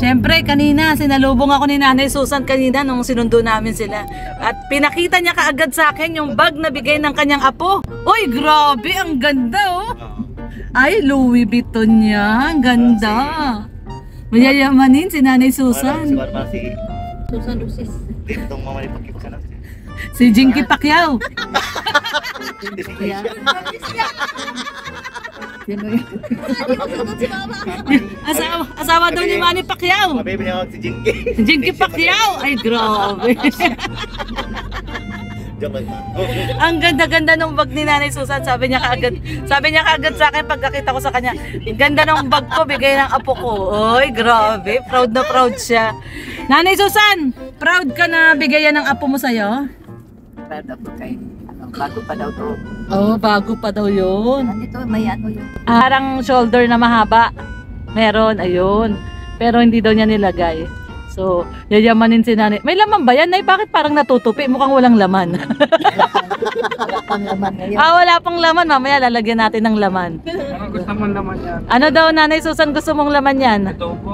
Siyempre, kanina, sinalubong ako ni Nanay Susan kanina nung sinundo namin sila. At pinakita niya kaagad sa akin yung bag na bigay ng kanyang apo. Uy, grabe, ang ganda oh. Ay, Louis Vuitton niya, ang ganda. Mayayamanin si Nanay Susan. Susan Lucis. Dito mamalipakip ka na. Si Jinky Pacquiao. Sino yun? Asawa daw ni Manny Pacquiao. Mabibili ako si Jinky. Jinky Pacquiao. Ay, grabe. Ang ganda-ganda ng bag ni Nanay Susan. Sabi niya kaagad sa akin pagkakita ko sa kanya. Ang ganda ng bag ko, bigay ng apo ko. Oy, grabe. Proud na proud siya. Nanay Susan, proud ka na bigayan ng apo mo sa'yo? Proud ako kay bago pa daw to. Oh, bago pa daw yun. Nandito, may ano yun. Parang shoulder na mahaba. Meron, ayun. Pero hindi daw niya nilagay. So, yayamanin si Nanay. May laman ba yan, Nay? Bakit parang natutupi? Mukhang walang laman. Wala pang laman ngayon. Wala pang laman. Mamaya lalagyan natin ng laman. Ano gusto mong laman yan? Ano daw, Nanay Susan, gusto mong laman yan? Ito po.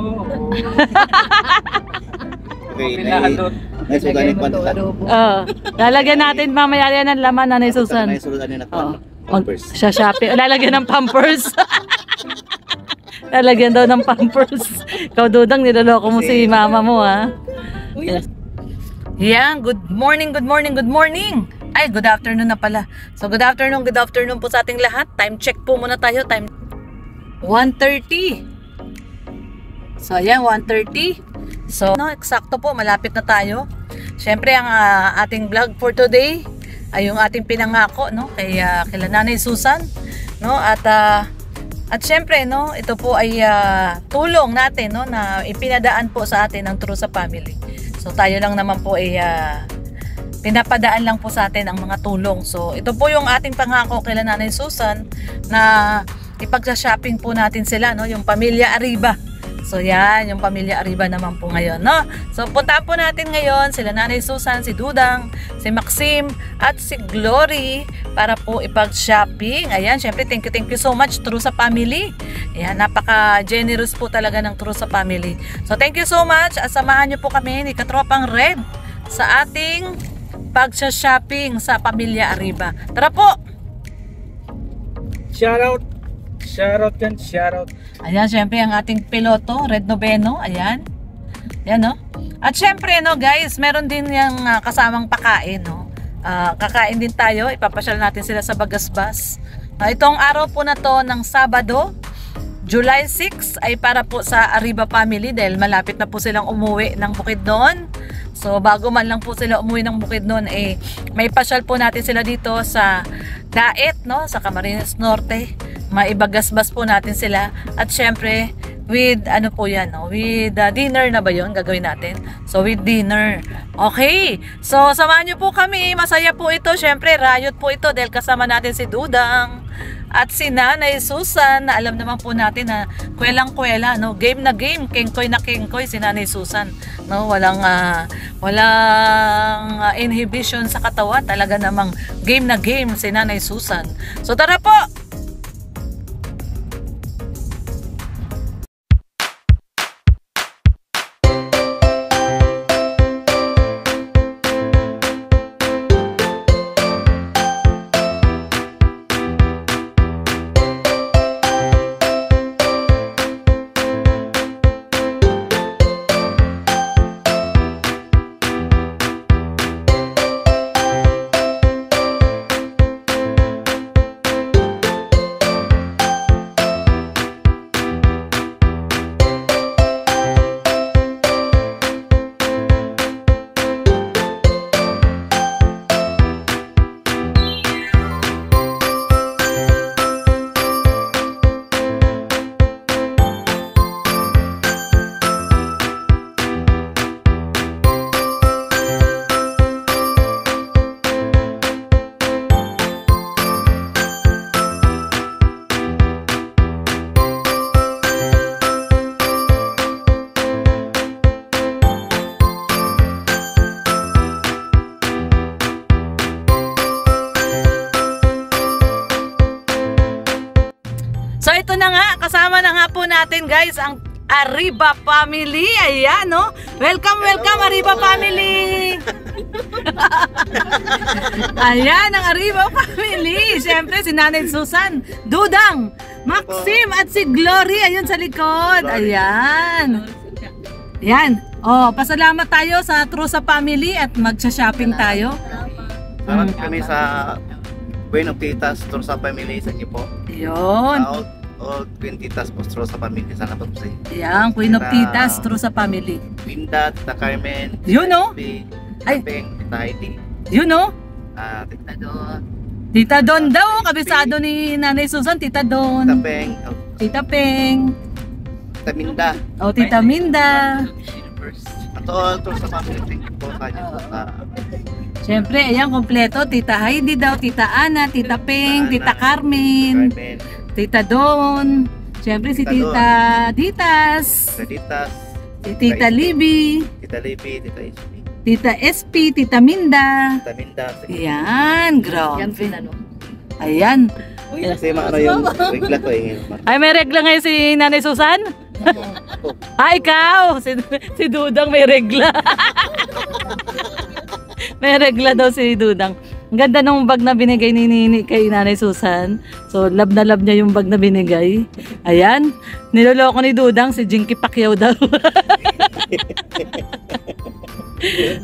Okay, Pinahalot. naisuganin pa ito. Lalagyan natin mamaya yan ng laman, Nanay Susan. Naisuganin na ito. Siya shopping. Lalagyan ng Pampers. Lalagyan daw ng Pampers. Ikaw, Dudang, niloloko mo si mama mo, ha? Yan, good morning, good morning, good morning. Ay, good afternoon na pala. So, good afternoon po sa ating lahat. Time check po muna tayo. Time 1:30. So, ayan, 1:30. So, no, eksakto po, malapit na tayo. Siyempre, ang ating vlog for today ay yung ating pinangako, no, kay Nanay Susan, no, at siyempre, no, ito po ay tulong natin, no, na ipinadaan po sa atin ng True sa Family. So, tayo lang naman po ay pinapadaan lang po sa atin ang mga tulong. So, ito po yung ating pangako kay Nanay Susan na ipagsa-shopping po natin sila, no, yung pamilya Arriba. So yan, yung pamilya Arriba naman po ngayon, no? So puntahan po natin ngayon sila Nanay Susan, si Dudang, si Maxim, at si Glory para po ipag-shopping. Ayan, syempre thank you so much True sa Family. Ayan, napaka-generous po talaga ng True sa Family. So thank you so much at samahan niyo po kami ni Katropang Red sa ating pag-shopping sa pamilya Arriba. Tara po! Shoutout! Shoutout yan, shoutout. Ayan, syempre ang ating piloto, Red Noveno, ayan. Ayan, no? At syempre, no, guys, meron din yung kasamang pakain, no? Kakain din tayo, ipapasyal natin sila sa Bagasbas. Itong araw po na to ng Sabado, July 6, ay para po sa Arriba family dahil malapit na po silang umuwi ng Bukidnon. So, bago man lang po sila umuwi ng Bukidnon, may pasyal po natin sila dito sa Daet, no? Sa Camarines Norte. Maibagasbas po natin sila at syempre with ano po yan, no? With dinner na ba yun gagawin natin? So with dinner, okay, so samahan nyo po kami, masaya po ito, syempre riot po ito dahil kasama natin si Dudang at si Nanay Susan na alam naman po natin na kwelang-kwela, no? Game na game, kengkoy na kengkoy si Nanay Susan, no? Walang inhibition sa katawan, talaga namang game na game si Nanay Susan. So tara po! So ito na nga, kasama na nga po natin guys ang Arriba Family. Ayan, no? Welcome, welcome, Arriba Family. Ayan, ang Arriba Family. Siyempre, si Nanay Susan, Dudang, Maxim, at si Glory. Ayun sa likod. Ayan. Ayan. Oh, pasalamat tayo sa True sa Family at magsha-shopping tayo. Salamat kami sa Bueno Titas, True sa Family sa inyo po. Ayun. All Queen Titas po, True sa Family. Sana po sa inyo. Ayan, Queen of Titas, True sa Family. Linda, Tita Carmen, Yun, no? Ay. Peng, Tita Heidi, Yun, no? Tita Don, Tita Don daw, kabisado ni Nanay Susan, Tita Tita Don. Peng, Tita Peng. Tita Minda, O, Tita Minda. at all True sa Family. Thank you po sa inyo po sa Siyempre, ayan, kompleto. Tita Heidi daw, Tita Ana, Tita Peng, Tita Carmen, Carmen, Tita Don. Siyempre, si Tita Ditas, Tita Ditas, si Tita Libby, Tita Libby, Tita Ispi, Tita SP, Tita Minda. Tita Minda. Ayan, Yan grabe. pinano. Ayan. Kasi maano yung regla ko eh. Ay, may regla ngayon si Nanay Susan? Ah, ikaw! Si Dudang may regla. May regla daw si Dudang. Ang ganda nung bag na binigay ni Nini kay Nanay Susan. So, love na love niya yung bag na binigay. Ayan. Niloloko ni Dudang, si Jinky Pacquiao daw.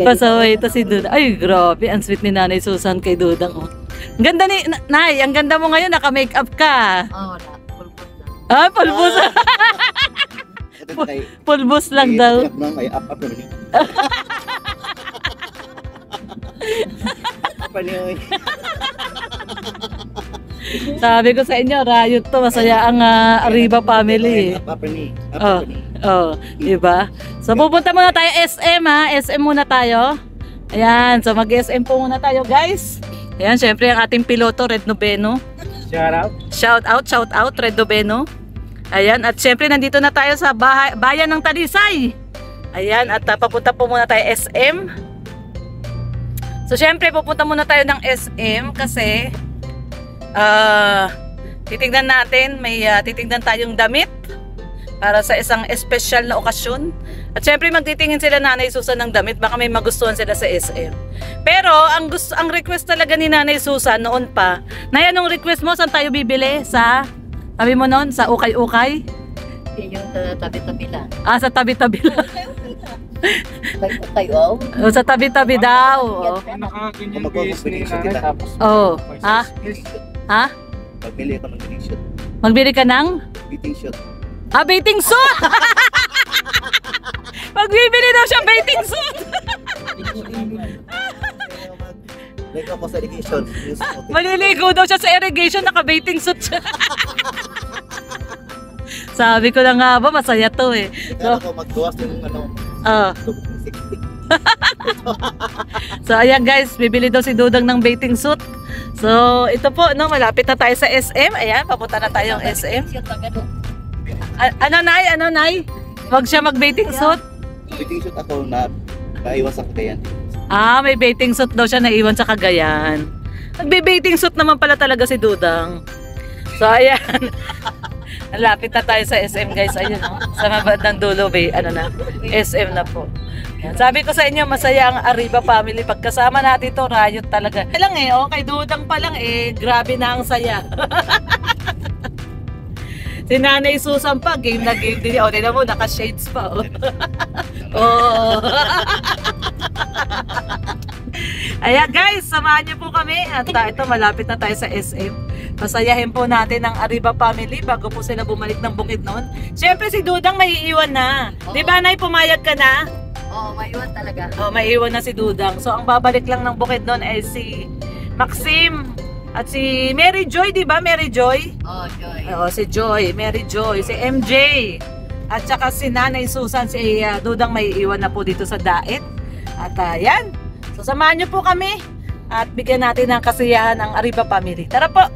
Pasaway ito si Dudang. Ay, grabe. Ang sweet ni Nanay Susan kay Dudang. Oh. Ang ganda ni... Nay, ang ganda mo ngayon. Naka-makeup ka. Oo, na. Pulpul na. Ah, pulbos. Pulbos lang daw. Ay, up naman. Apa niyo? Sabi ko sa inyo, riot to. Masaya ang Arriba Family. Apa ni? Oh, oh, diba? So pupunta muna tayo SM ha. SM muna tayo. Ayan, so mag-SM po muna tayo guys. Ayan, syempre ang ating piloto, Red Noveno. Shout out. Shout out, Red Noveno. Ayan, at syempre nandito na tayo sa bayan ng Talisay. Ayan, at papunta po muna tayo SM. So syempre pupunta muna tayo ng SM kasi titignan natin, may titignan tayong damit para sa isang espesyal na okasyon. At syempre magtitingin sila Nanay Susan ng damit, baka may magustuhan sila sa SM. Pero ang request talaga ni Nanay Susan noon pa, Nay, anong request mo? Saan tayo bibili? Sa tabi mo noon? Sa ukay-ukay? Yung tabi-tabi lang. Ah, sa tabi-tabi lang. Tayo. O, sa tabi-tabi daw. Oh. Nakaganyan base ni nanay tapos. Oh. Ha? Ha? Pagbili ako ng beating shoot. Magbili ka ng? Beating shoot. Ah, baiting suit! Magbibili daw siya baiting suit! Like ako sa irrigation. Maliligo daw siya sa irrigation, naka-baiting suit siya. Sabi ko na nga ba, masaya to eh. Kaya ako maggawas ng ano. Oh. So ayan guys, bibili daw si Dudang ng baiting suit. So ito po, no, malapit na tayo sa SM. Ayan, papunta na tayong SM. Ano nay? Wag siya mag-baiting suit. Beating shoot ako na maiwas ako kaya. Ah, may baiting suit daw siya naiwan sa Cagayan. Nagbe-baiting suit naman pala talaga si Dudang. So ayan. Lapit na tayo sa SM guys. Ayun, no? Sa mabad ng dulo, ano na, SM na po. Ayan. Sabi ko sa inyo, masaya ang Arriba Family. Pagkasama natin to, riot talaga. Lang eh, oh, kay Dudang pa lang eh, grabe na ang saya. Si Nanay Susan pa, game na game din. O, tignan mo, naka-shades pa. Oh. Oh. Ayan guys, samahan niyo po kami. At ito, malapit na tayo sa SM. Pasayahin po natin ang Arriba Family bago po sila bumalik ng bukid noon. Siyempre si Dudang may iiwan na. Di ba Nay, pumayag ka na? Oo, maiwan talaga. Oh, may iwan na si Dudang. So ang babalik lang ng bukid noon ay si Maxim at si Mary Joy, di ba? Mary Joy? Oo, Joy. Oo, si Joy, Mary Joy, si MJ. At saka si Nanay Susan, si Dudang may iwan na po dito sa Daet. At yan. So samahan niyo po kami at bigyan natin ng kasiyahan ng Arriba Family. Tara po!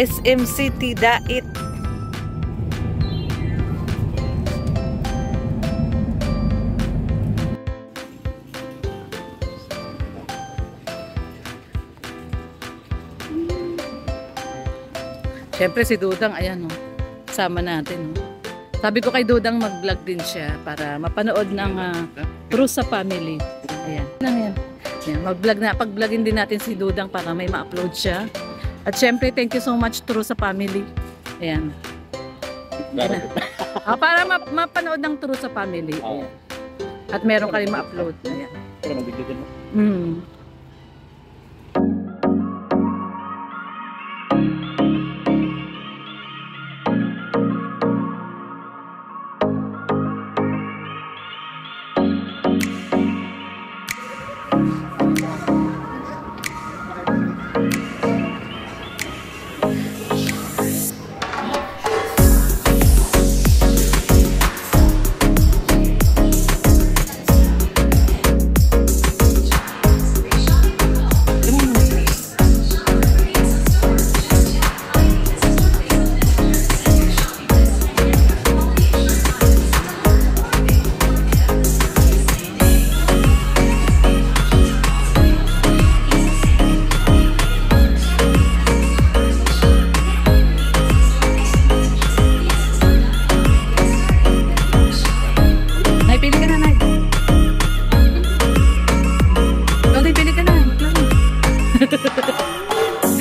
SM City Dait. Siyempre si Dudang, ayan o, kasama natin o. Sabi ko kay Dudang mag-vlog din siya para mapanood ng True sa Family. Ayan. Ayan. Ayan. Mag-vlog na. Pag-vlogin din natin si Dudang para may ma-upload siya. At siyempre, thank you so much True sa Family. Ayan. Ayan. Para mapanood ng True sa Family. Ayan. At meron ka rin ma-upload. Ayan.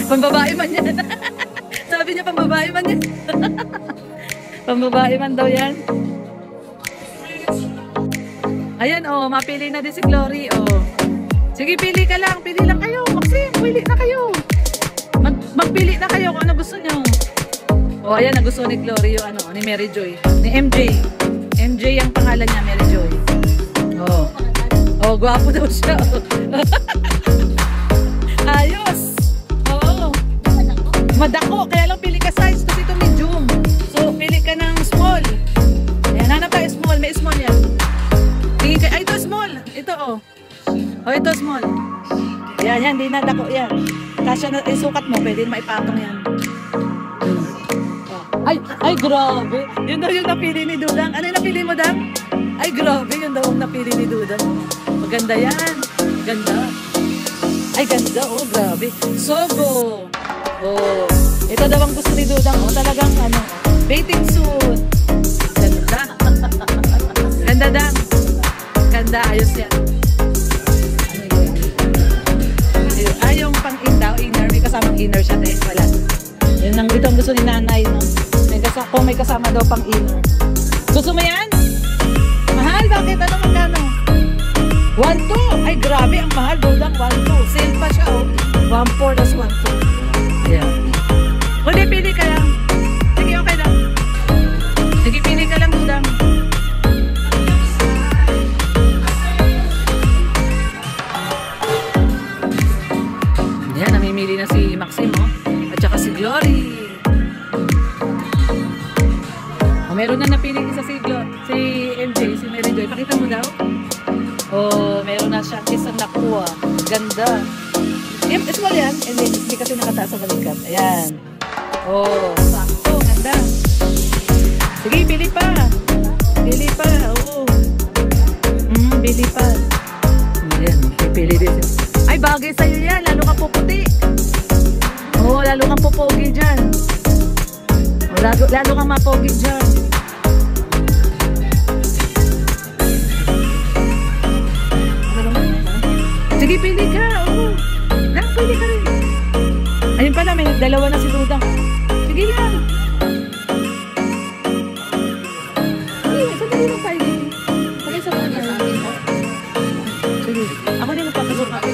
Pambabae man yan. Sabi niya pambabae man yan. Pambabae man daw yan. Ayan oh, mapili na din si Glory oh. Sige, pili ka lang. Pili lang kayo. Maxine, pili na kayo. Magpili na kayo kung ano gusto niyo. Oh, ayan, nagusto ni Glory yung ano, ni Mary Joy. Ni MJ. MJ ang pangalan niya, Mary Joy. Oh. Oh, gwapo daw siya. Ayos. Madako, kaya lang pili ka size kasi ito medium. So, pili ka ng small. Ayan, hanap tayo small. May small yan. Tingin ka, ay, ito small. Ito, oh. Oh, ito small. Yan, yan, di na dako yan. Kasya na, sukat mo, pwede maipatong yan. Oh. Ay, grabe. Yun daw yung napili ni Dudang. Ano yung napili mo, Dang? Ay, grabe. Yun daw yung napili ni Dudang. Maganda yan. Maganda. Ay, ganda. Oh, grabe. Sogo. Oh, ito daw ang gusto ni Dudang. Oh, talagang ano, bathing suit. Ganda. Ganda Dang. Ganda, ayos yan. Ay, yung pang-inner, may kasamang inner siya dahil wala. Yun ang ito ang gusto ni nanay, no? Kung may kasama daw pang-inner. Gusto mo yan? Mahal, bakit? Ano magkano? 1.2. Ay, grabe, ang mahal, Dudang. 1.2. Sale pa siya, oh. 1.4 tas 1.2. Yeah. Kundi pili ka lang. Sige, okay lang. Sige, pili ka lang, Dudang. Yan, namimili na si Maxine, oh. At saka si Glory. Oh, meron na napili isa si MJ, si Mary Joy. Pakita mo daw. Oh, meron na siya isang nakuha. Ganda. Small yan. Hindi kasi nakataas sa balikat. Ayan. Oh, sakto. Ganda. Sige, pili pa. Pili pa. Oo. Pili pa. Ayan. Pili din. Ay, bagay sa'yo yan. Lalo kang puputi. Oo, lalo kang pupogi dyan. Oh, lalo kang mapogi dyan. Sige, pili ka. Oo. Pwede ka rin. Ayun pala, may dalawa na si Dudang. Sige lang. Sige, sandali lang tayo. Sige, sa mga natin. Sige. Ako din magpapasok natin.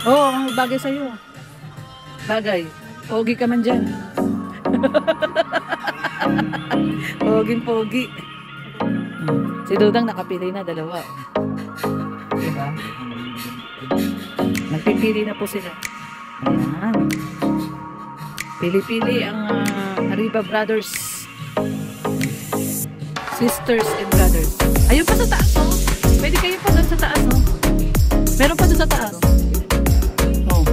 Oo, ang bagay sa'yo. Bagay. Pogi ka man dyan. Poging-pogi. Si Dudang nakapili na, dalawa. Diba? Nagpipili na po sila. Ayan. Pili-pili ang Arriba Brothers. Sisters and Brothers. Ayun pa sa taas, oh. Pwede kayo pa doon sa taas, oh. Meron pa doon sa taas. Oh.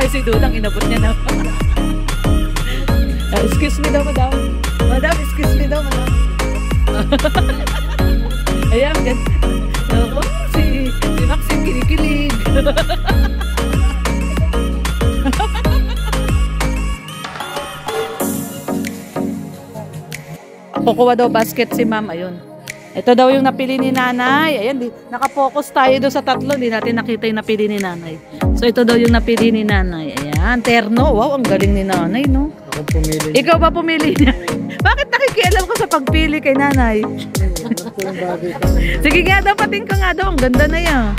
tayo si Dudang, inabot niya na. Excuse me daw, madam. Madam, excuse me daw, madam. Ayan, ganda. Ako, si Maxine kinikilig. Kukuha daw basket si ma'am, ayun. Ito daw yung napili ni nanay. Ayan, nakapokus tayo doon sa tatlo. Hindi natin nakita yung napili ni nanay. So, ito daw yung napili ni nanay. Ayan, terno. Wow, ang galing ni nanay, no? Ako pumili. Ikaw ba pumili niya? Bakit nakikialam ko sa pagpili kay nanay? Sige nga daw, pating ka nga daw. Ang ganda na yan.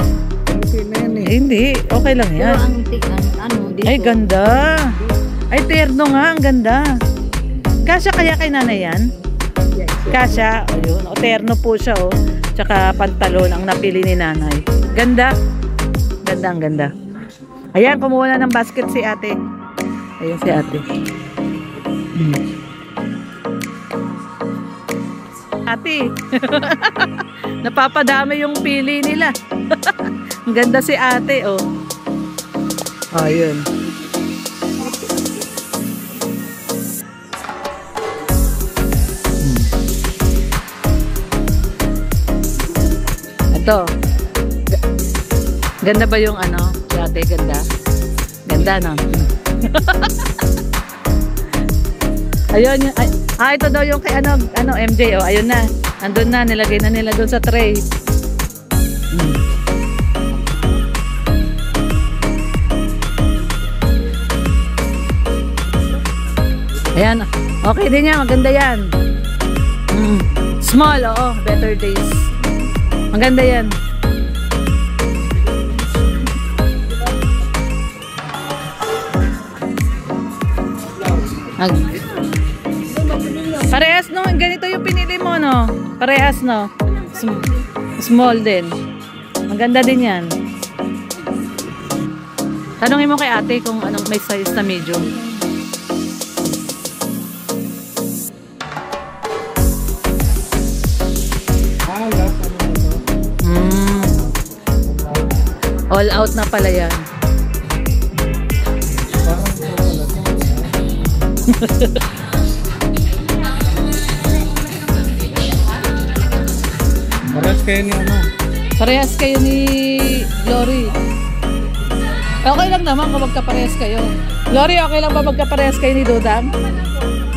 Hindi, okay lang Pero yan. ang dito. Ay, ganda. Ay, terno nga, ang ganda. Kasya kaya kay nanay yan? Kasya, ayun. O, terno po siya, oh. Tsaka pantalon ang napili ni nanay. Ganda. Ganda, ang ganda. Ayan, kumuha na ng basket si ate. Ayun si ate. Ate. Napapadami yung pili nila. Ang ganda si ate, oh. Ayun. Ito. Ganda ba yung ano? Ate, ganda. Ganda, no? Ayun, ito daw yung kay ano MJ, oh, ayun na. Andun na, nilagay na nila doon sa tray. Ayan, okay din yan, maganda yan. Small, oo, better days. Maganda yan. Parehas, no? Ganito yung pinili mo, no? Parehas, no? Small din. Maganda din yan. Tanungin mo kay ate kung anong may size na medium. All out na pala yan. Parehas kayo ni ano? Parehas kayo ni Glory. Okay lang naman kung magkaparehas kayo. Glory, okay lang ba magkaparehas kayo ni Dudang?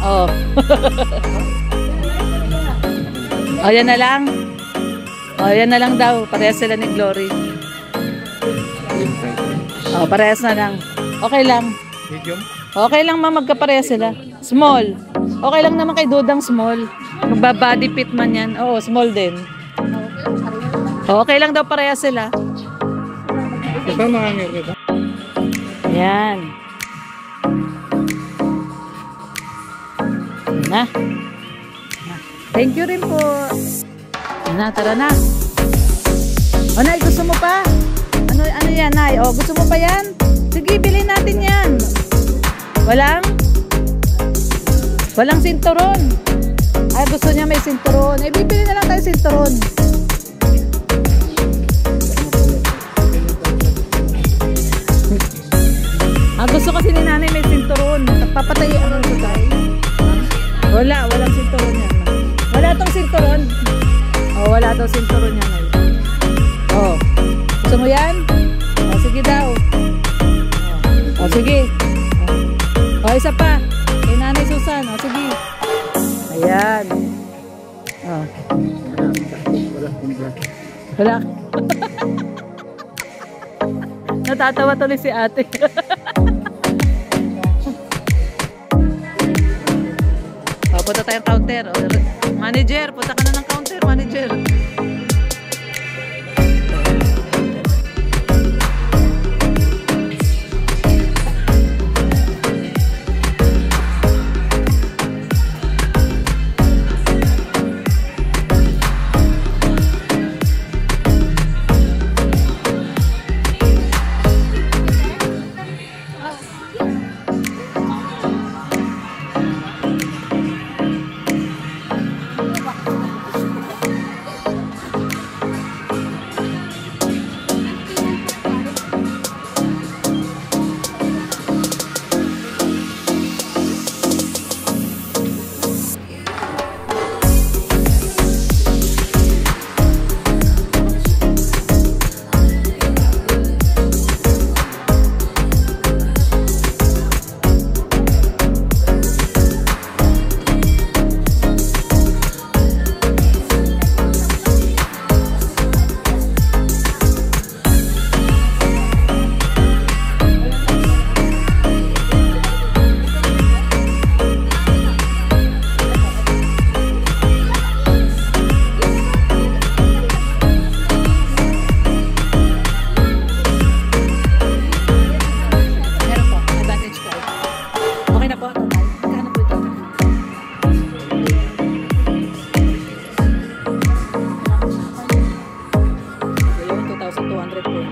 Oo. O, yan na lang. O, yan na lang daw. Parehas sila ni Glory. O, parehas na lang. Okay lang. Medium? Okay lang ma, magkaparehas sila. Small. Okay lang naman kay Dudang small. Magbabody fit man yan. Oo, small din. Okay lang daw parehas sila. Ito makangir kita. Yan. Na. Thank you rin po. Na, tara na. O, Nay, gusto mo pa? Ano yan, Nay? O, gusto mo pa yan? Sige, bilhin natin yan. Walang sinturon. Ay, gusto niya may sinturon. Eh, bibili na lang tayo sinturon. Gusto kasi ni nanay may sinturon. Papatayin ano ito tayo? Walang sinturon yan. Wala tong sinturon. Oh, wala tong sinturon yan. Oh, gusto mo yan? Oh, sige daw. Oh, sige. Oh, isa pa. Kay nanay Susan. Oh, sige. Ayan. Oh. Wala. Natatawa tuloy si ate. Punta tayong counter. Manager, punta ka na ng counter, manager. 240.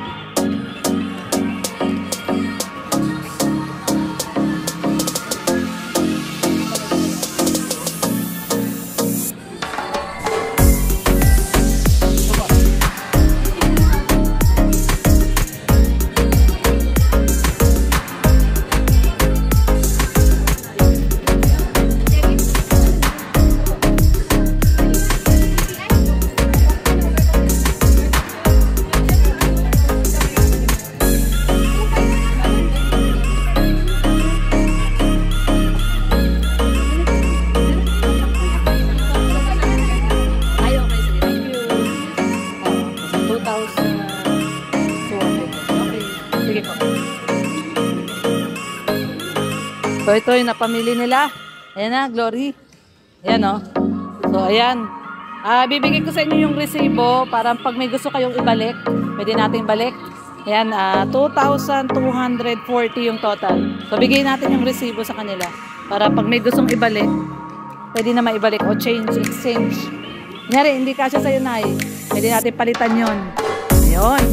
Ay, okay. Sige, thank you. 2,200. Okay. Sige po. So, ito yung napamili nila. Ayan na, Glory. Ayan, oh. So, ayan. Bibigay ko sa inyo yung resibo para pag may gusto kayong ibalik, pwede natin balik. Ayan, 2,240 yung total. So, bigay natin yung resibo sa kanila para pag may gustong ibalik, pwede na maibalik o exchange. Kunyari, hindi kasya sa'yo, Nay. Pwede natin palitan yon. Ayun.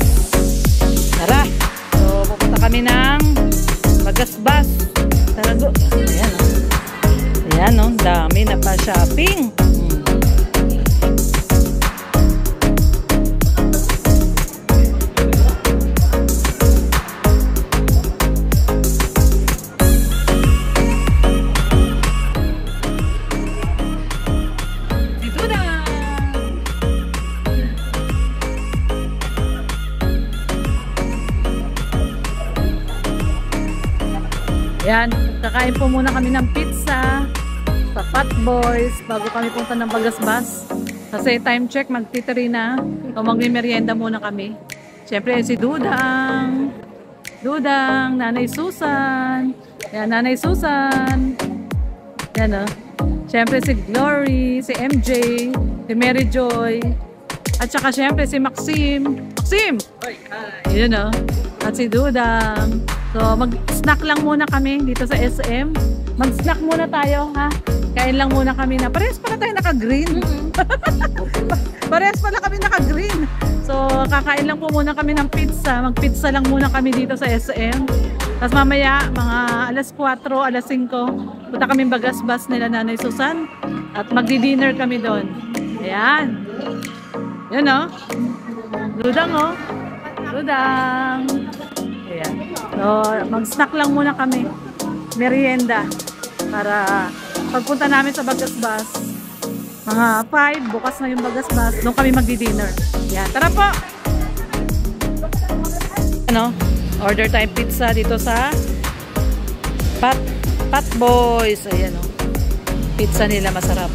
Tara. So, pupunta kami ng Bagasbas. Tara, go. Ayan, oh. Ayan, oh. Dami na pa shopping. Yan, kakain po muna kami ng pizza sa Fat Boys bago kami punta ng Bagasbas. Kasi time check, magtitiri na. So magme-merienda muna kami. Siyempre si Dudang, Nanay Susan. Yan, Nanay Susan. Yan, oh. Siyempre si Glory, si MJ, si Mary Joy. At saka siyempre si Maxim. Maxim! Yun, oh. At si Dudang. So, mag-snack lang muna kami dito sa SM. Mag-snack muna tayo, ha? Kain lang muna kami na. Parehas pala tayo naka-green. Parehas pala kami naka-green. So, kakain lang po muna kami ng pizza. Mag-pizza lang muna kami dito sa SM. Tapos mamaya, mga alas 4, alas 5, punta kami Bagasbas nila Nanay Susan. At magdi-dinner kami doon. Ayan. Yan, oh. Ludang, oh. Ludang. Ayan. So, mag-snack lang muna kami. Merienda. Para pagpunta namin sa Bagasbas, mga 5, bukas na yung Bagasbas, doon kami magdi-dinner. Ayan. Tara po! Ano? Order time pizza dito sa Fat Boys. Ayan, oh. Pizza nila masarap.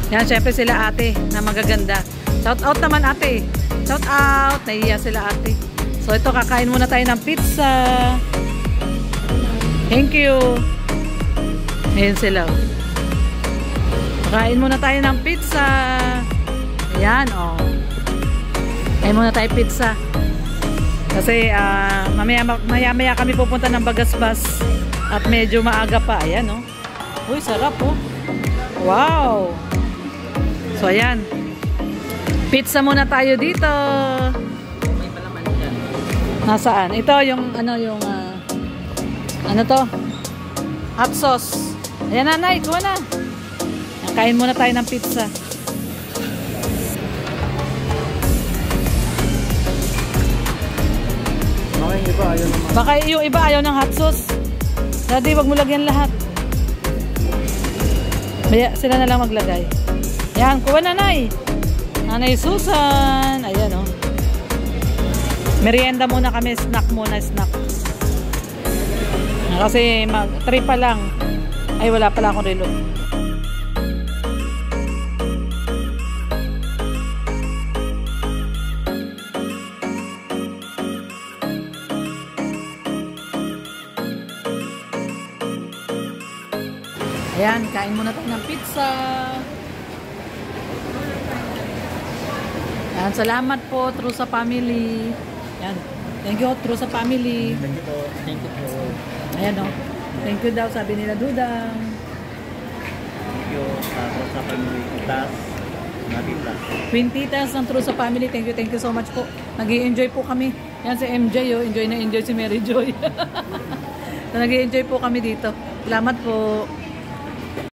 Yan, syempre sila ate na magaganda. Shout out naman ate. Shout out. Nahiya sila ate. So ito, kakain muna tayo ng pizza. Thank you. Ayan sila. Kakain muna tayo ng pizza. Ayan, oh. Kain muna tayo pizza. Kasi maya kami pupunta ng Bagasbas. At medyo maaga pa. Ayan, oh. Uy, sarap, oh. Wow. So ayan. Pizza muna tayo dito. Nasaan? Ito yung ano to? Hot sauce. Ayan, Nanay, kuha na. Kain muna tayo ng pizza. Baka yung iba ayaw ng hot sauce. Daddy, wag mo lagyan lahat. Sila na lang maglagay. Yan, kuha, Nanay. Nanay Susan. Ayan, oh. Merienda muna kami, snack muna, snack. Kasi mag-3 pa lang. Ay, wala pala akong relo. Ayan, kain muna tayo ng pizza. Ayan, salamat po, True sa Family. Ayan, thank you, True sa Family. Thank you po. Thank you po. Ayan, o. Thank you daw, sabi nila Dudang. Thank you sa Family. Tas. Nabibla. Quintitas ng True sa Family. Thank you so much po. Nag-i-enjoy po kami. Yan si MJ, oh. Enjoy na enjoy si Mary Joy. So, nag-i-enjoy po kami dito. Salamat po.